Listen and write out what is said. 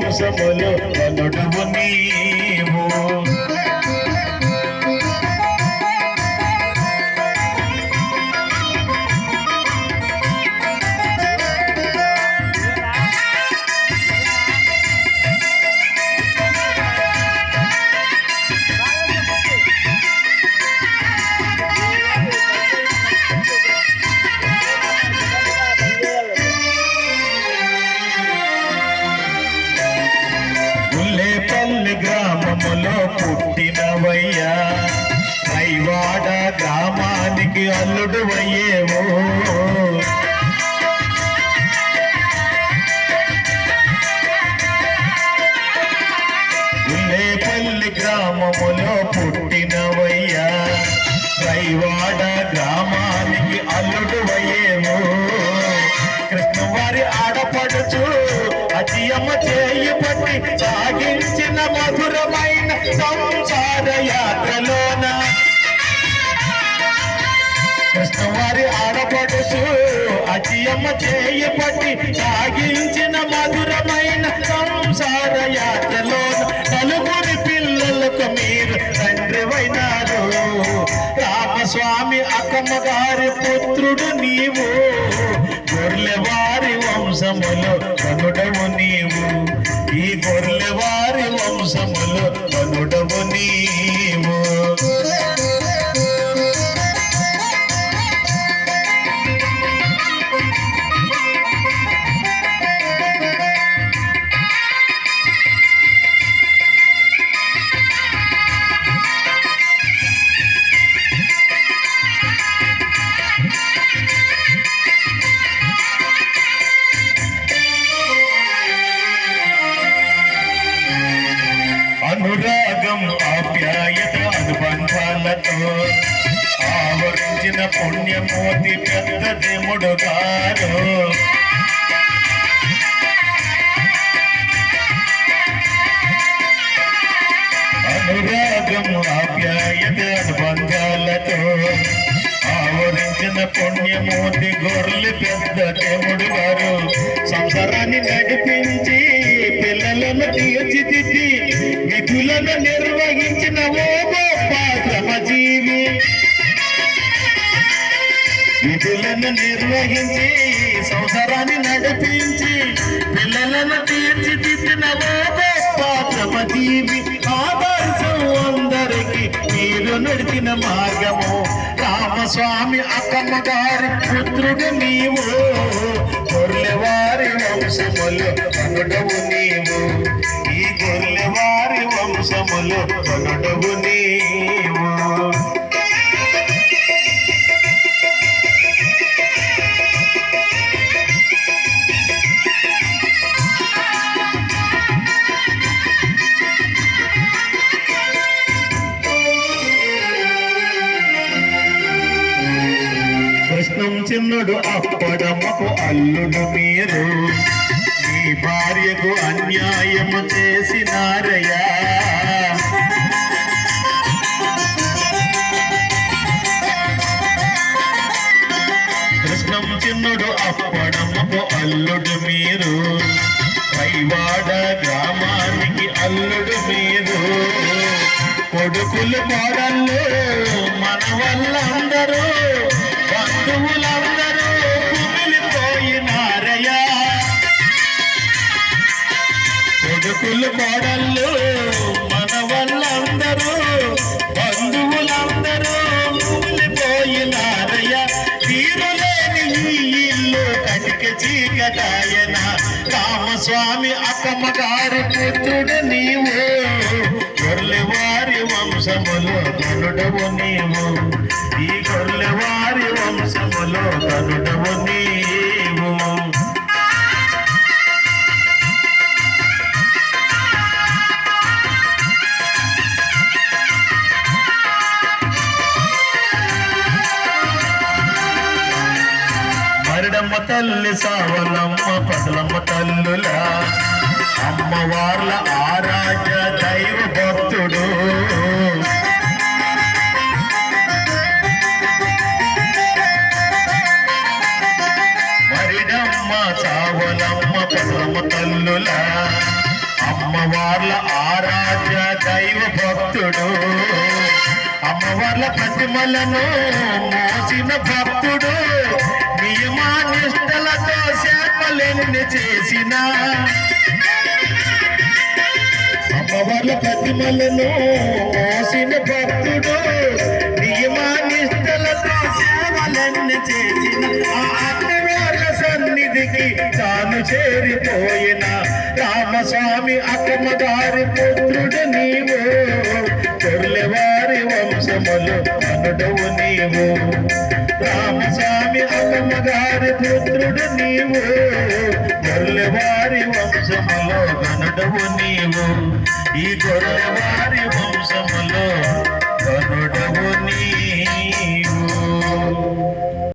వంశములో ధనుడవు నీవు. గ్రామములో పుట్టినవయ్యా, రైవాడ గ్రామానికి అల్లుడు అయ్యేవో. గుల్లేపల్లి గ్రామములో పుట్టినవయ్యా, రైవాడ గ్రామానికి అల్లుడు అయ్యేవో. కృష్ణవారి ఆడపడుచు అచియమ్మ చేయి పట్టి సాగించిన మధురమైన సంసార యాత్రలోన, కృష్ణవారి ఆడపడుచు అచియమ్మ చేయి పట్టి సాగించిన మధురమైన సంసార యాత్రలోన, నలుగురి పిల్లలకు మీరు తండ్రివైనారు. రామస్వామి అక్కమ్మ గారి పుత్రుడు నీవు, గొర్రెవారి వంశములో ధనుడవు నీవు. ఈ గొర్రెవారి వంశములో ధనుడవు నీవు. అనురాగం ఆప్యాయత అనుబంధాలతో ఆవరించిన పుణ్యమూర్తి పెద్ద దేవుడు గారు. అనురాగం ఆప్యాయత అనుబంధాలతో ఆవరించిన పుణ్యమూర్తి గొర్రెలు పెద్ద దేవుడు గారు. సంసారాన్ని నడిపించి పిల్లలను తీర్చిదిద్ది విధులను నిర్వహించిన ఓ గొప్ప శ్రమజీవి. విధులను నిర్వహించి సంసారాన్ని నడిపించి పిల్లలను తీర్చిదిద్దిన ఓ గొప్ప శ్రమజీవి. ఆదర్శం అందరికి మీరు నడిచిన మార్గము. రామస్వామి అక్కమ్మ గారి పుత్రుడు నీవు, గొర్రెవారి వంశములో ధనుడవు నీవు. ఈ గొర్రెవారి వంశములో ధనుడవు నీవు. కృష్ణం చిన్నుడు అప్పడమ్మకు అల్లుడు మీరు, మీ భార్యకు అన్యాయము చేసినారయ్యా. కృష్ణం చిన్నుడు అప్పడమ్మకు అల్లుడు మీరు, రైవాడ గ్రామానికి అల్లుడు మీరు. కొడుకులు కోడళ్ళు మన వాళ్ళందరూ బంధువులందరూ కుమిలిపోయినారయ్యా. కొడుకులు కోడళ్ళు మన వాళ్ళందరూ బంధువులందరూ కుమిలిపోయినారయ్యా. తీరులేని ఇల్లు కటిక చీకటాయన. రామస్వామి అక్కమ్మ గారి పుత్రుడు నీవు, గొర్రెవారి వంశములో ధనుడవు నీవు. ఈ గొర్రెవారి వంశములో ధనుడవు నీవు. మరిడమ్మ తల్లి సావలమ్మ పసలమ్మ తల్లులా, అమ్మవార్ల ఆరాధ్య దైవ భక్తుడు. మరిడమ్మ సావలమ్మ పసలమ్మ తల్లులా, అమ్మవార్ల ఆరాధ్య దైవ భక్తుడు, అమ్మవార్ల ప్రతిమలను మోసిన భక్తుడు, నియమానిష్టలతో సేవలెన్ని చేసిన అమ్మవార్ల ప్రతిమలను మోసిన భక్తుడు, నియమానిష్టలతో సేవలెన్ని చేసిన ఆ అమ్మవార్ల సన్నిధికి తాను చేరిపోయిన రామస్వామి అక్కమ్మ గారి పుత్రుడు నీవు, కొర్లెవారి వంశములు అనుడవు నీవు. రామస్వామి అక్కమ్మ గారి పుత్రుడు నీవు, కొర్లెవారి వంశములో గనుడవు నీవు. ఈ కొర్లెవారి వంశములో గనుడవు నీవు.